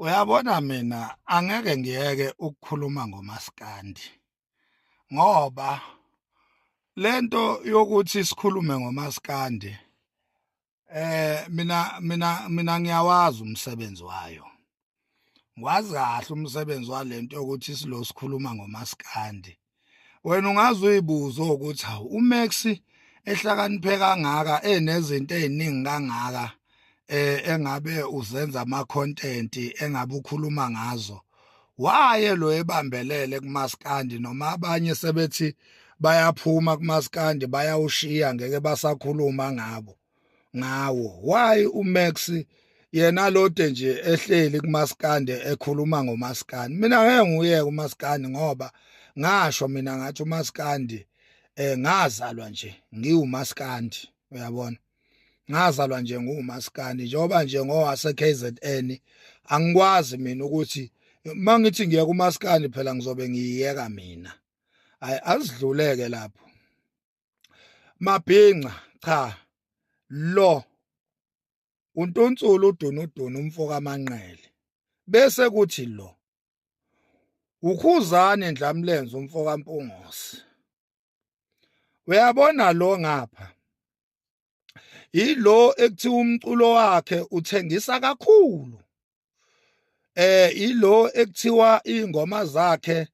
Uyabona mina angeke ngiyeke ukukhuluma ngomaskandi ngoba lento yokuthi sikhulume ngomaskandi mina ngiyawazi umsebenzi wayo. Ngwazi kahle umsebenzi walento yokuthi sikhuluma ngomaskandi. Wena ungaze uyibuze ukuthi hawu uMax ehlakaniphe kangaka enezinto eziningi kangaka engabe uzenza ama-content engabe ukhuluma ngazo. Waye lo ebambelele kumaskandi noma abanye sebethi bayaphuma kumaskandi bayawushiya ngeke basakhuluma ngawo. Why uMax yena lode nje ehleli kumaskandi ekhuluma ngomaskandi? Mina ngeke nguyeke umaskandi ngoba ngasho mina ngathi umaskandi ngazalwa nje ngiwumaskandi, uyabona. Ngazalwa nje ngumaskandi njengoba nje ngowase KZN angikwazi mina ukuthi mangithi ngiya kumaskandi phela ngizobe ngiyiyeka mina. Hayi asidluleke lapho. Mabhinca cha lo uNtunsulu udunudunu umfoka amanqele bese kuthi lo uKhuzani Ndlamlenze umfoka Mpungose. Uyabona lo ngapha yilo ekuthiwa umculo wakhe uthengisa kakhulu. Yilo ekuthiwa ingoma zakhe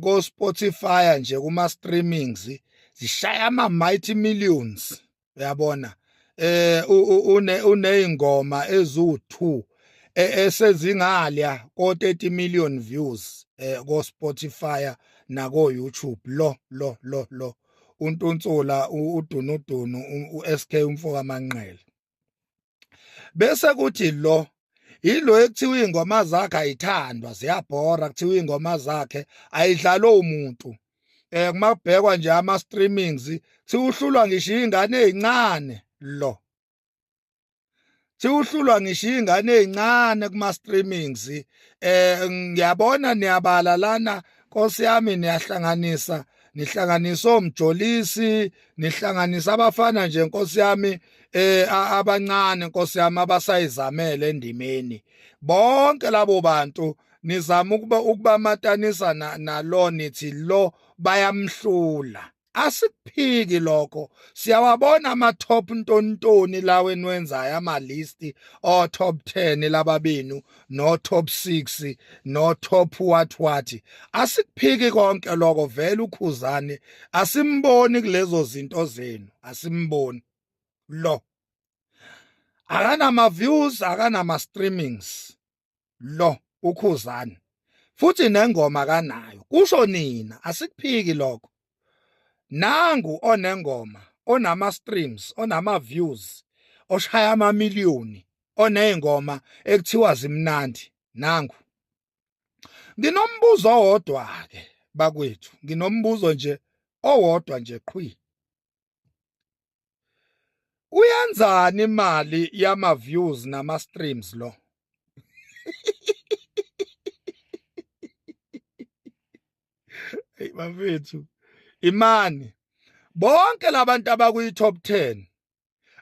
ko Spotify nje kuma streamings zishaya ama mighty millions, uyabona. Uneyingoma ezu2 esezingalya ko 30 million views ko Spotify na ko YouTube. Lo uNtunsula udunudunu uSK umfoka amanqele. Bese kuthi lo yilo ekuthiwa ingoma zakhe ayithandwa ziyabhora, kuthiwa ingoma zakhe ayidlalo umuntu. Kumabhekwa nje ama streamings siuhlulwa ngisho ingane ezincane lo. Siuhlulwa ngisho ingane ezincane kuma streamings. Ngiyabona niyabala lana Nkosi yami nihlanganisa omjolisi, nihlanganisa abafana nje Nkosi yami abancane Nkosi yami abasayizamele endimeni. Bonke labo bantu nizama ukubamatanisa nalo nithi lo bayamhlula. Asikuphiki lokho. Siyawabona ama top ntontoni lawe enwenzayo ama list o top 10 lababenu no top 6 no top what. Asikuphiki konke lokho vele uKhuzani asimboni kulezo zinto zenu, asimboni. Lo akanama views, akanama streamings. Lo uKhuzani futhi nengoma kanayo. Kusho nina asikuphiki lokho. Nangu onengoma, onama streams, onama views, oshaya amamiliyoni, onengoma ekuthiwa zimnandi. Nangu nginombuzo owodwa ke bakwethu, nginombuzo nje owodwa nje qhwi. Uyenzani imali yama views nama streams lo? Hey bafethu, imani bonke labantu abakuyi top 10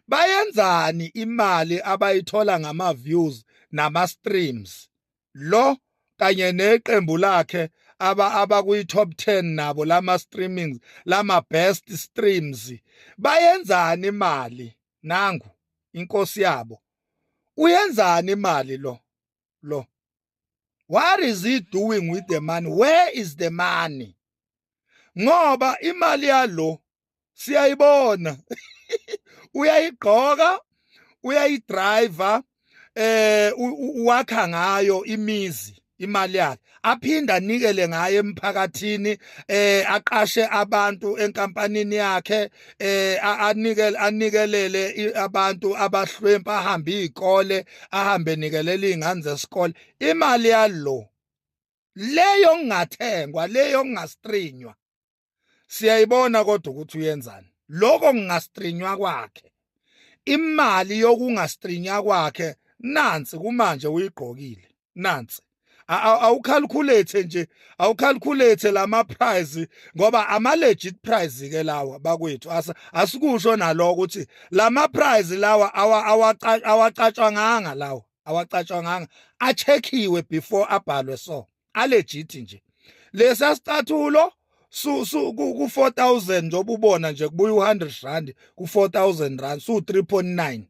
bayenzani imali abayithola ngama views nama streams lo kanye neqembu lakhe abakuyi top 10 nabo lama streamings lama best streams bayenzani imali? Nangu inkosi yabo uyenzani imali lo? What is he doing with the money? Where is the money? Ngoba imali yalo siyayibona uyayigqoka, uyayidriver, wakha ngayo imizi imali yakhe, aphinda anikele ngayo emphakathini, aqashe abantu enkampanini yakhe, anikelele abantu abahlwempa, ahambe izikole, ahambe nikelela izingane zesikole. Imali yalo leyo ngingathengwa, leyo ngingastrinywa siyayibona kodwa ukuthi uyenzani. Lokho ngingastrinywa kwakhe, imali yokungastrinywa kwakhe nansi kumanje uyigqokile nansi. Awucalculate nje, awucalculate lama prize ngoba ama legit prize ke lawa bakwethu. Asikusho naloko ukuthi lama prize lawa awacatshwanganga lawa. awacatshanganga acheckiwe before abhalwe so alegit nje lesa statulo ku 4000 njoba ubona nje kubuya u100 ku 4000 rand su 3.9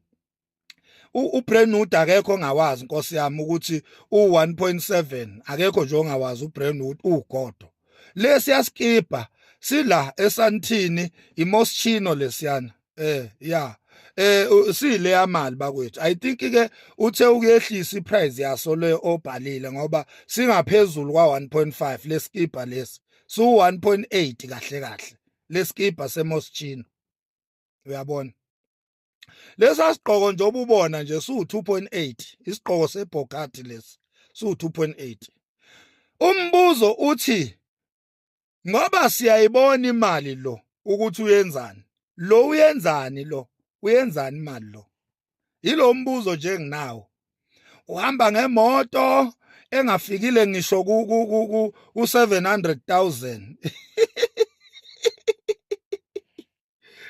ubrand new akekho ngawazi Nkosi yami ukuthi u1.7 akekho nje ongawazi ubrand new ugodo lesi yaskipa sila esantini imoschino lesiyana yeah sile yamali bakwethu I think ke uthe ukuyehlisa iprice yaso le obhalile ngoba singaphezulu kwa 1.5 leskipa lesi su 1.8 kahle leskipa semoschino uyabona lesa siqoko nje obubona nje su 2.8 isiqoko sebhokati lesi su 2.8 umbuzo uthi ngoba siyayibona imali lo ukuthi uyenzani uyenzani imali lo yilo mbuzo nje nginawo uhamba ngemoto engafikile ngisho ku 700,000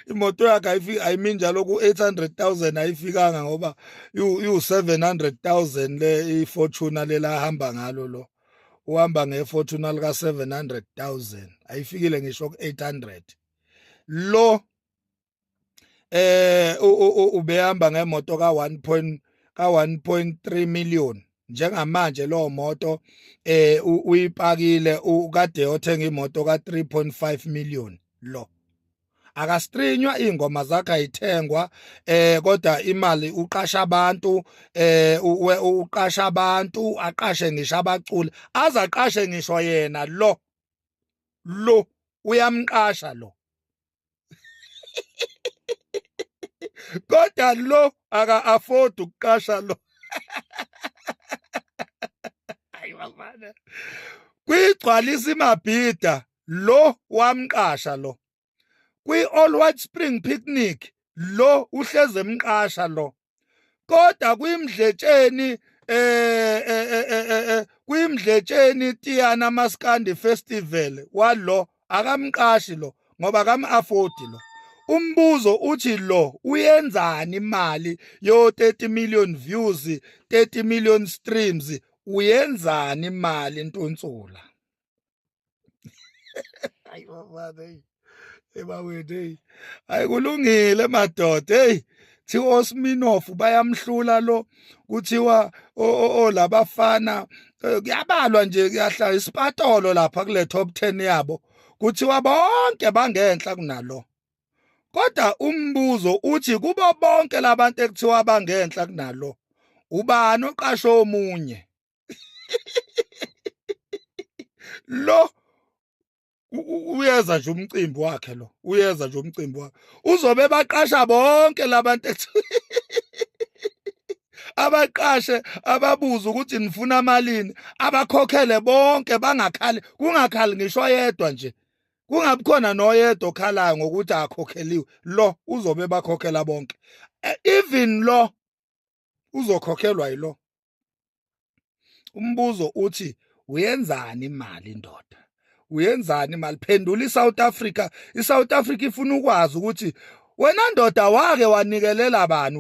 imoto yakhe ayifiki I mean njalo ku 800,000 ayifikanga ngoba yu 700,000 le iFortuna lela hamba ngalo lo uhamba ngeFortuna lika 700,000 ayifikile ngisho ku 800 lo ubehamba ngemoto ka 1.3 million njengamanje lo moto uyipakile ukade othenga imoto ka 3.5 million lo akastrinywa ingoma zakhe ayithengwa kodwa imali uqasha abantu uqasha abantu aqashe ngisho abaculi azaqashe ngisho yena lo uyamqasha lo kodwa lo aka afford ukuqasha lo ayibafana kuyigcwalisa imabhida lo wamqasha lo kwi-All White Spring Picnic lo uhleze emqasha lo kodwa kwimdletsheni Tiyana Maskandi Festival walo akamqashi lo ngoba akam-afford lo umbuzo uthi lo uyenzani imali yo 30 million views 30 million streams uyenzani imali Ntontsula ayibafana ebawethu ayikulungile madoda thiwa oSminoff bayamhlula lo kuthiwa labafana kuyabalwa nje kuyahla isipatolo lapha kule top 10 yabo kuthiwa bonke bangenhla kunalo kodwa umbuzo uthi kubo bonke labantu ekuthiwa bangenhla kunalo ubani oqasha omunye lo uyeza nje umcimbi wakhe lo uyeza nje umcimbi wakhe uzobe baqasha bonke labantu abaqashe ababuza ukuthi nifuna malini abakhokhele bonke bangakhali kungakhali ngisho yedwa nje kungabikhona noyedwa okhalayo ngokuthi akhokheliwe lo uzobe bakhokhela bonke even lo uzokhokhelwa yilo umbuzo uthi uyenzani imali indoda uyenzani imali phendula iSouth Africa iSouth Africa ifuna ukwazi ukuthi wena ndoda wake wanikelela bani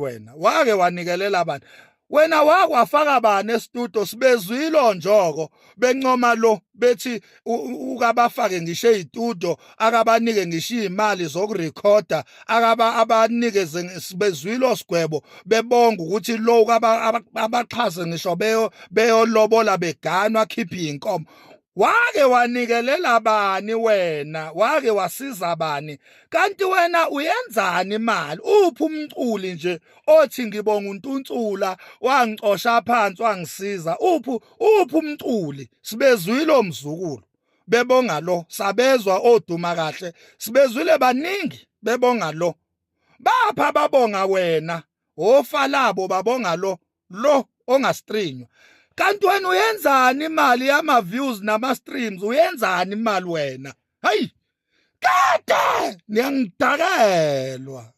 wena wakwafaka bani estudio sibezwilo njoko bencoma lo bethi ukabafake ngisho estudio akabanike ngisho imali zokurecorda abanikeze sibezwilo sigwebo bebonga ukuthi lo abaxhase ngisho beyolobola beganwa khiphi inkomo wake wanikelela bani wena wake wasiza bani kanti wena uyenzani imali uphi umculi nje othi ngibonga uNtuntsula wangicosha phansi wangisiza uphi umculi sibezwilo mzukulu bebonga lo sabezwa oduma kahle sibezwile baningi bebonga lo bapha babonga wena ofalabo babonga lo ongastrinywa kanti wena uyenzani imali yama views nama streams uyenzani imali wena hayi kade niyangidakelwa